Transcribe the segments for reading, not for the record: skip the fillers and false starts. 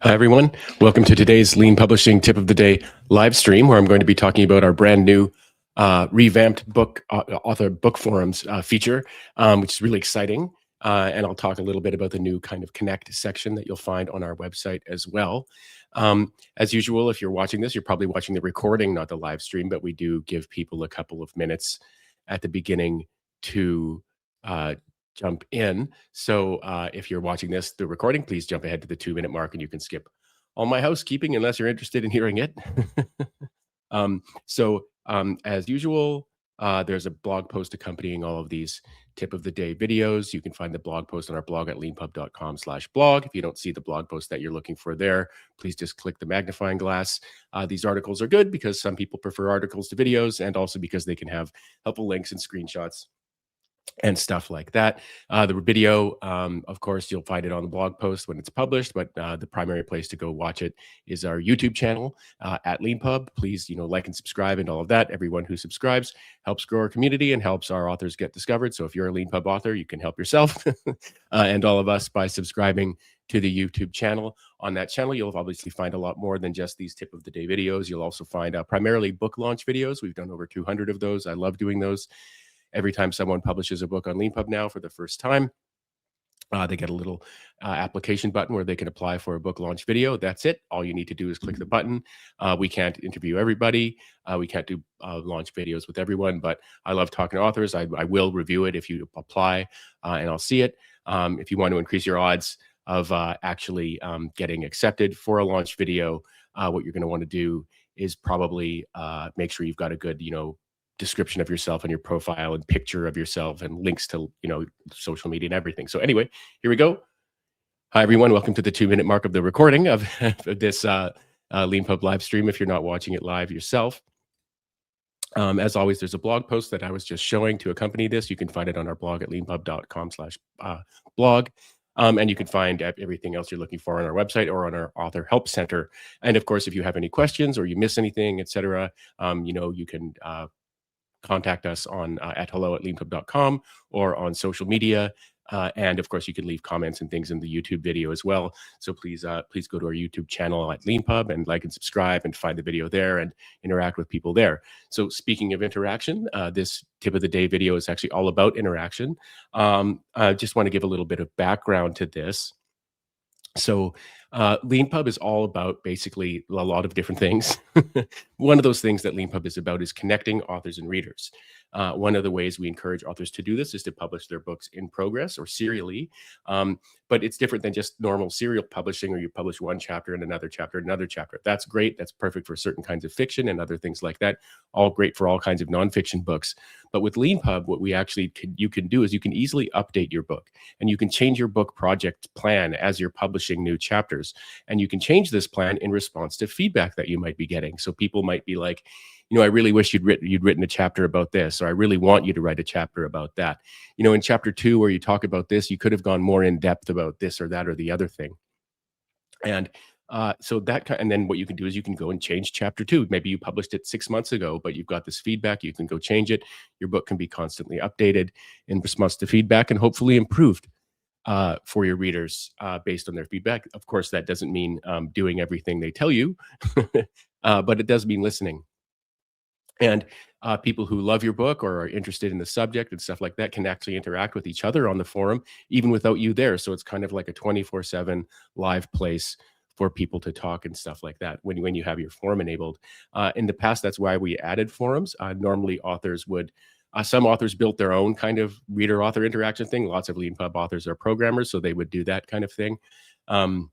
Hi, everyone. Welcome to today's Lean Publishing Tip of the Day live stream, where I'm going to be talking about our brand new revamped book author book forums feature, which is really exciting. And I'll talk a little bit about the new kind of connect section that you'll find on our website as well. As usual, if you're watching this, you're probably watching the recording, not the live stream, but we do give people a couple of minutes at the beginning to uh, jump in. So if you're watching the recording, please jump ahead to the 2-minute mark and you can skip all my housekeeping unless you're interested in hearing it. As usual, there's a blog post accompanying all of these tip of the day videos. You can find the blog post on our blog at leanpub.com/blog. If you don't see the blog post that you're looking for there, please just click the magnifying glass. These articles are good because some people prefer articles to videos, and also because they can have helpful links and screenshots and stuff like that. The video, of course, you'll find it on the blog post when it's published, but the primary place to go watch it is our YouTube channel at Leanpub. Please, like and subscribe and all of that. Everyone who subscribes helps grow our community and helps our authors get discovered. So if you're a Leanpub author, you can help yourself and all of us by subscribing to the YouTube channel. On that channel, you'll obviously find a lot more than just these tip of the day videos. You'll also find primarily book launch videos. We've done over 200 of those. I love doing those. Every time someone publishes a book on Leanpub now for the first time, they get a little application button where they can apply for a book launch video. That's it. All you need to do is click the button. We can't interview everybody. We can't do launch videos with everyone, but I love talking to authors. I will review it if you apply, and I'll see it. If you want to increase your odds of actually getting accepted for a launch video, what you're going to want to do is probably make sure you've got a good, description of yourself and your profile and picture of yourself and links to, social media and everything. So anyway, here we go. Hi, everyone. Welcome to the 2-minute mark of the recording of this Leanpub live stream if you're not watching it live yourself. As always, there's a blog post that I was just showing to accompany this. You can find it on our blog at leanpub.com/blog. And you can find everything else you're looking for on our website or on our Author Help Center. And of course, if you have any questions or you miss anything, etc., you can contact us on at hello@leanpub.com or on social media. And of course, you can leave comments and things in the YouTube video as well. So please go to our YouTube channel at Leanpub and like and subscribe and find the video there and interact with people there. So speaking of interaction, this tip of the day video is actually all about interaction. I just want to give a little bit of background to this. So Leanpub is all about basically a lot of different things. One of those things that Leanpub is about is connecting authors and readers. One of the ways we encourage authors to do this is to publish their books in progress or serially. But it's different than just normal serial publishing, where you publish one chapter and another chapter and another chapter. That's great. That's perfect for certain kinds of fiction and other things like that. All great for all kinds of nonfiction books. But with Leanpub, what we actually you can do is you can easily update your book, and you can change your book project plan as you're publishing new chapters. And you can change this plan in response to feedback that you might be getting. So people might be like, I really wish you'd written a chapter about this, or I really want you to write a chapter about that. In chapter 2, where you talk about this, you could have gone more in depth about this or that or the other thing. And and then what you can do is you can go and change chapter 2. Maybe you published it 6 months ago, but you've got this feedback. You can go change it. Your book can be constantly updated in response to feedback and hopefully improved for your readers based on their feedback. Of course, that doesn't mean doing everything they tell you, but it does mean listening. And people who love your book or are interested in the subject and stuff like that can actually interact with each other on the forum, even without you there. So it's kind of like a 24/7 live place for people to talk and stuff like that when you have your forum enabled. In the past, that's why we added forums. Normally, authors would some authors built their own kind of reader-author interaction thing. Lots of Leanpub authors are programmers, so they would do that kind of thing. Um,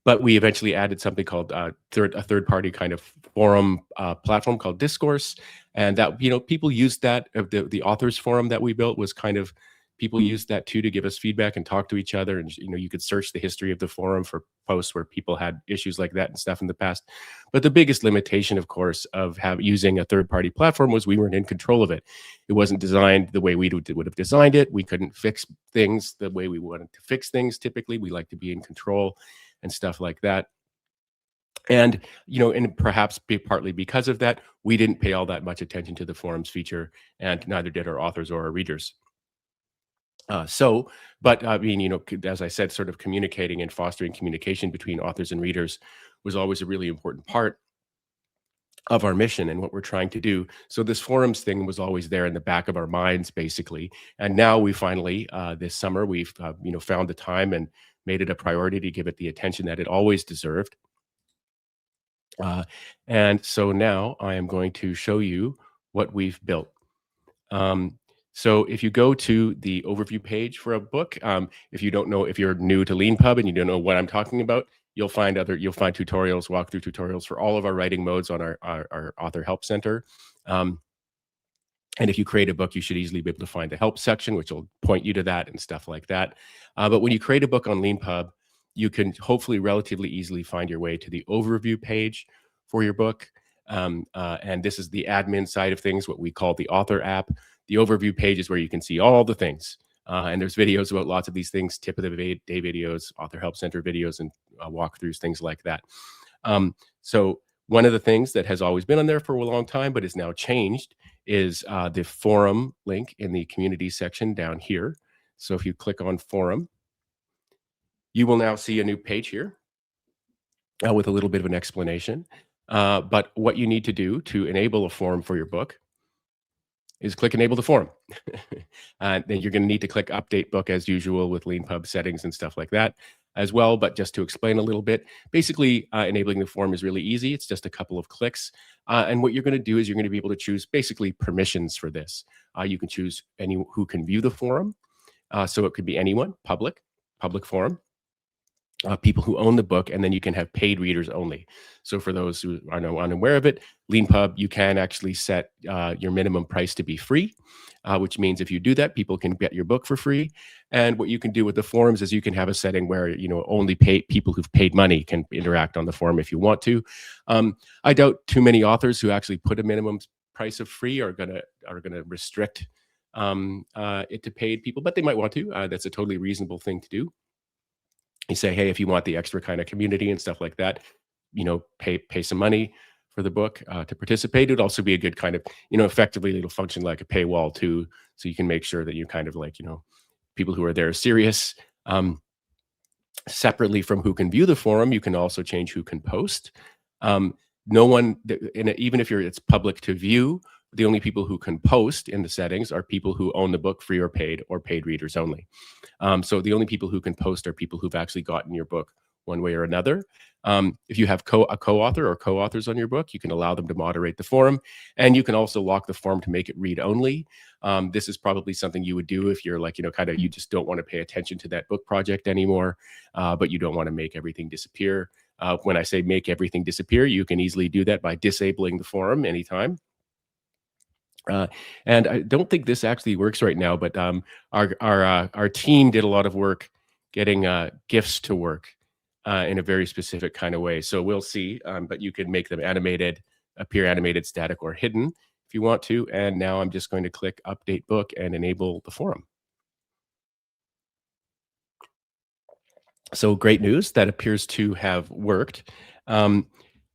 but we eventually added something called a third-party kind of forum platform called Discourse, and that people used that. The authors forum that we built was kind of people used that too to give us feedback and talk to each other. And you could search the history of the forum for posts where people had issues like that and stuff in the past. But the biggest limitation, of course, of using a third-party platform was we weren't in control of it. It wasn't designed the way we would have designed it. We couldn't fix things the way we wanted to fix things. Typically, we like to be in control and stuff like that. And and perhaps partly because of that, we didn't pay all that much attention to the forums feature, and neither did our authors or our readers. But I mean, as I said, sort of communicating and fostering communication between authors and readers was always a really important part of our mission and what we're trying to do. So this forums thing was always there in the back of our minds, basically. And now we finally, this summer, we've found the time and made it a priority to give it the attention that it always deserved. Uh, and so now I am going to show you what we've built. Um, so if you go to the overview page for a book, if you don't know, if you're new to Leanpub and you don't know what I'm talking about, you'll find tutorials, walkthrough tutorials for all of our writing modes on our author help center. Um, and if you create a book, you should easily be able to find the help section, which will point you to that and stuff like that. But when you create a book on Leanpub, you can hopefully relatively easily find your way to the overview page for your book. And this is the admin side of things, what we call the author app. The overview page is where you can see all the things. And there's videos about lots of these things, tip of the day videos, author help center videos, and walkthroughs, things like that. So one of the things that has always been on there for a long time, but is now changed, is the forum link in the community section down here. So if you click on forum, you will now see a new page here with a little bit of an explanation. But what you need to do to enable a forum for your book is click enable the forum. Then you're going to need to click update book as usual with Leanpub settings and stuff like that as well. But just to explain a little bit, basically enabling the forum is really easy. It's just a couple of clicks. And what you're going to do is you're going to be able to choose basically permissions for this. You can choose any who can view the forum. So it could be anyone, public forum. People who own the book, and then you can have paid readers only. So for those who are unaware of it, Leanpub, you can actually set your minimum price to be free, which means if you do that, people can get your book for free. And what you can do with the forums is you can have a setting where only people who've paid money can interact on the forum if you want to. I doubt too many authors who actually put a minimum price of free are gonna restrict it to paid people, but they might want to. That's a totally reasonable thing to do. You say, hey, if you want the extra kind of community and stuff like that, pay some money for the book to participate. It'd also be a good kind of, effectively it'll function like a paywall too, so you can make sure that you kind of like, people who are there are serious. Separately from who can view the forum, you can also change who can post. No one, even if it's public to view, the only people who can post in the settings are people who own the book free or paid readers only. So the only people who can post are people who've actually gotten your book one way or another. If you have a co-author or co-authors on your book, you can allow them to moderate the forum, and you can also lock the forum to make it read only. This is probably something you would do if you're like, you just don't want to pay attention to that book project anymore, but you don't want to make everything disappear. When I say make everything disappear, you can easily do that by disabling the forum anytime. Uh, and I don't think this actually works right now, but our team did a lot of work getting GIFs to work in a very specific kind of way. So we'll see, but you can make them animated, appear animated, static, or hidden if you want to. And now I'm just going to click Update Book and enable the forum. So great news, that appears to have worked.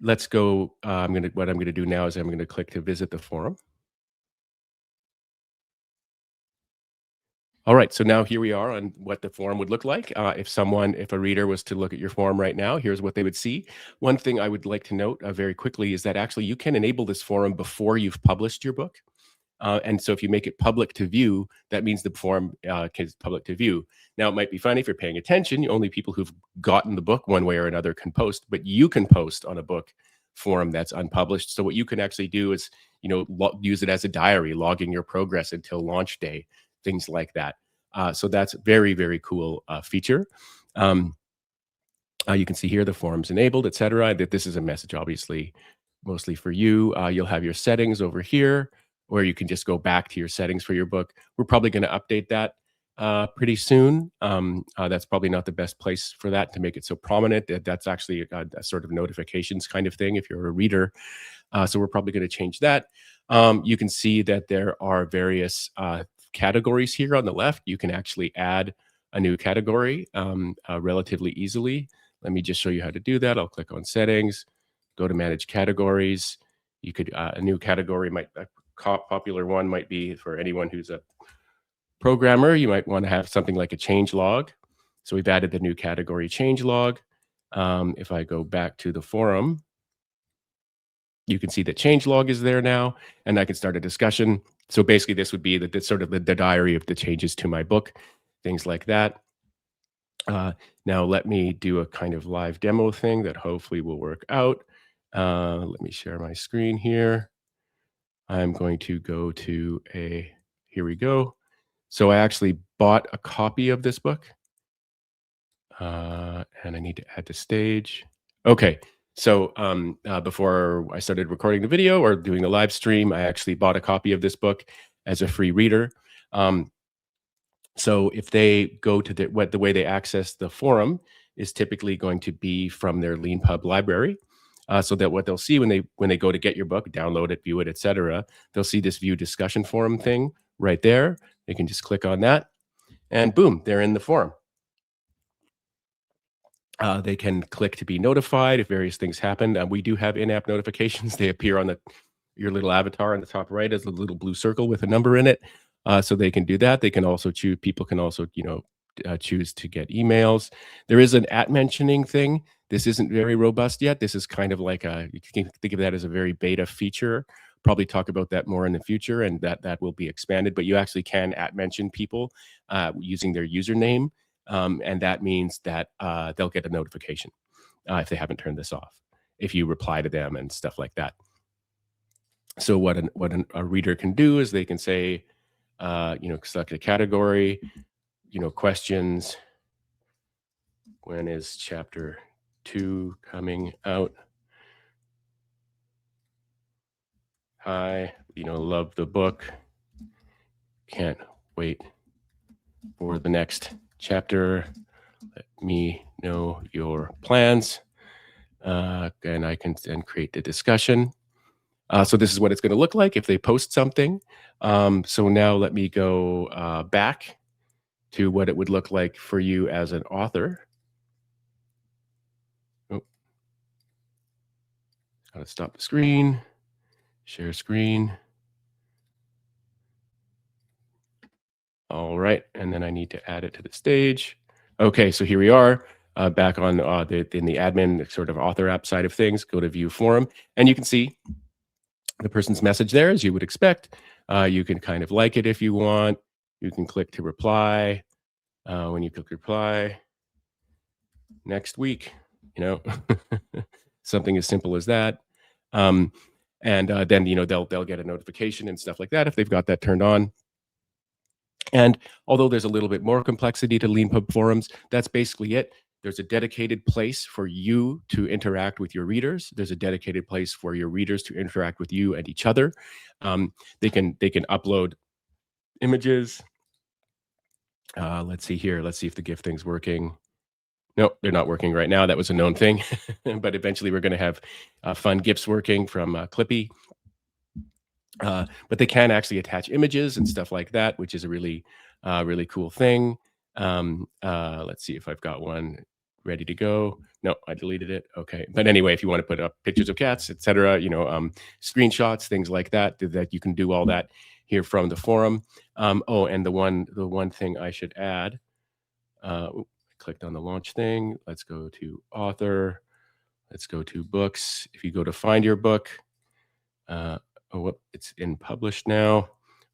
Let's go. What I'm gonna do now is I'm gonna click to visit the forum. All right, so now here we are on what the forum would look like. If a reader was to look at your forum right now, here's what they would see. One thing I would like to note very quickly is that actually you can enable this forum before you've published your book. And so if you make it public to view, that means the forum is public to view. Now, it might be funny if you're paying attention, only people who've gotten the book one way or another can post, but you can post on a book forum that's unpublished. So what you can actually do is, use it as a diary, logging your progress until launch day, things like that. So that's very, very cool feature. You can see here the forums enabled, etc. That this is a message, obviously, mostly for you. You'll have your settings over here, where you can just go back to your settings for your book. We're probably going to update that pretty soon. That's probably not the best place for that to make it so prominent. That's actually a sort of notifications kind of thing if you're a reader. So we're probably going to change that. You can see that there are various categories here on the left. You can actually add a new category relatively easily. Let me just show you how to do that. I'll click on settings, go to manage categories. You could, a new category might, a popular one might be for anyone who's programmer, you might want to have something like a changelog. So we've added the new category changelog. If I go back to the forum, you can see that changelog is there now, and I can start a discussion. So basically, this would be the sort of the diary of the changes to my book, things like that. Now let me do a kind of live demo thing that hopefully will work out. Let me share my screen here. I'm going to go to here we go. So I actually bought a copy of this book. And I need to add to stage. Okay. So before I started recording the video or doing the live stream, I actually bought a copy of this book as a free reader. So if they go to the way they access the forum is typically going to be from their Leanpub library. So that what they'll see when they go to get your book, download it, view it, etc., they'll see this view discussion forum thing right there. They can just click on that, and boom, they're in the forum. They can click to be notified if various things happen. We do have in-app notifications. They appear on your little avatar on the top right as a little blue circle with a number in it. So they can do that. They can also choose. People can also, choose to get emails. There is an @mentioning thing. This isn't very robust yet. This is kind of like you can think of that as a very beta feature. Probably talk about that more in the future, and that will be expanded. But you actually can @mention people using their username. And that means that they'll get a notification if they haven't turned this off, if you reply to them and stuff like that. So what a reader can do is they can say, select a category, questions. When is chapter 2 coming out? Hi, love the book. Can't wait for the next chapter. Let me know your plans. And I can then create the discussion. So this is what it's going to look like if they post something. So now let me go back to what it would look like for you as an author. Oh, gotta stop the screen, share screen. All right, and then I need to add it to the stage. Okay, so here we are back on in the admin sort of author app side of things. Go to view forum, and you can see the person's message there, as you would expect. You can kind of like it if you want. You can click to reply. When you click reply, next week, something as simple as that. And then they'll get a notification and stuff like that if they've got that turned on. And although there's a little bit more complexity to Leanpub forums, that's basically it. There's a dedicated place for you to interact with your readers. There's a dedicated place for your readers to interact with you and each other. They can upload images. Let's see here. Let's see if the GIF thing's working. No, they're not working right now. That was a known thing. But eventually we're going to have fun GIFs working from Clippy. But they can actually attach images and stuff like that, which is a really, really cool thing. Let's see if I've got one ready to go. No, I deleted it. Okay. But anyway, if you want to put up pictures of cats, etc., screenshots, things like that, that you can do all that here from the forum. Oh, and the one thing I should add, I clicked on the launch thing. Let's go to author. Let's go to books. If you go to find your book, it's in published now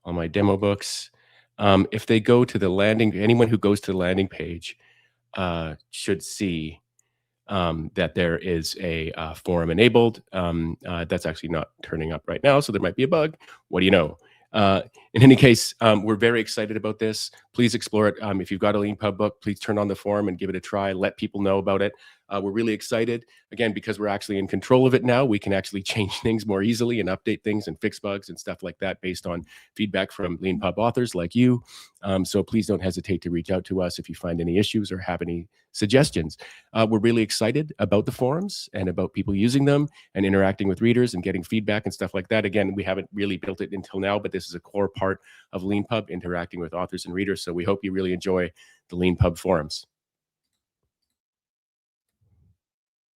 on my demo books. If they go to the landing, anyone who goes to the landing page should see that there is a forum enabled. That's actually not turning up right now, so there might be a bug. What do you know? In any case, we're very excited about this. Please explore it. If you've got a Leanpub book, please turn on the forum and give it a try. Let people know about it. We're really excited. Again, because we're actually in control of it now, we can actually change things more easily and update things and fix bugs and stuff like that based on feedback from Leanpub authors like you. So please don't hesitate to reach out to us if you find any issues or have any suggestions. We're really excited about the forums and about people using them and interacting with readers and getting feedback and stuff like that. Again, we haven't really built it until now, but this is a core part of Leanpub, interacting with authors and readers. So we hope you really enjoy the Leanpub forums.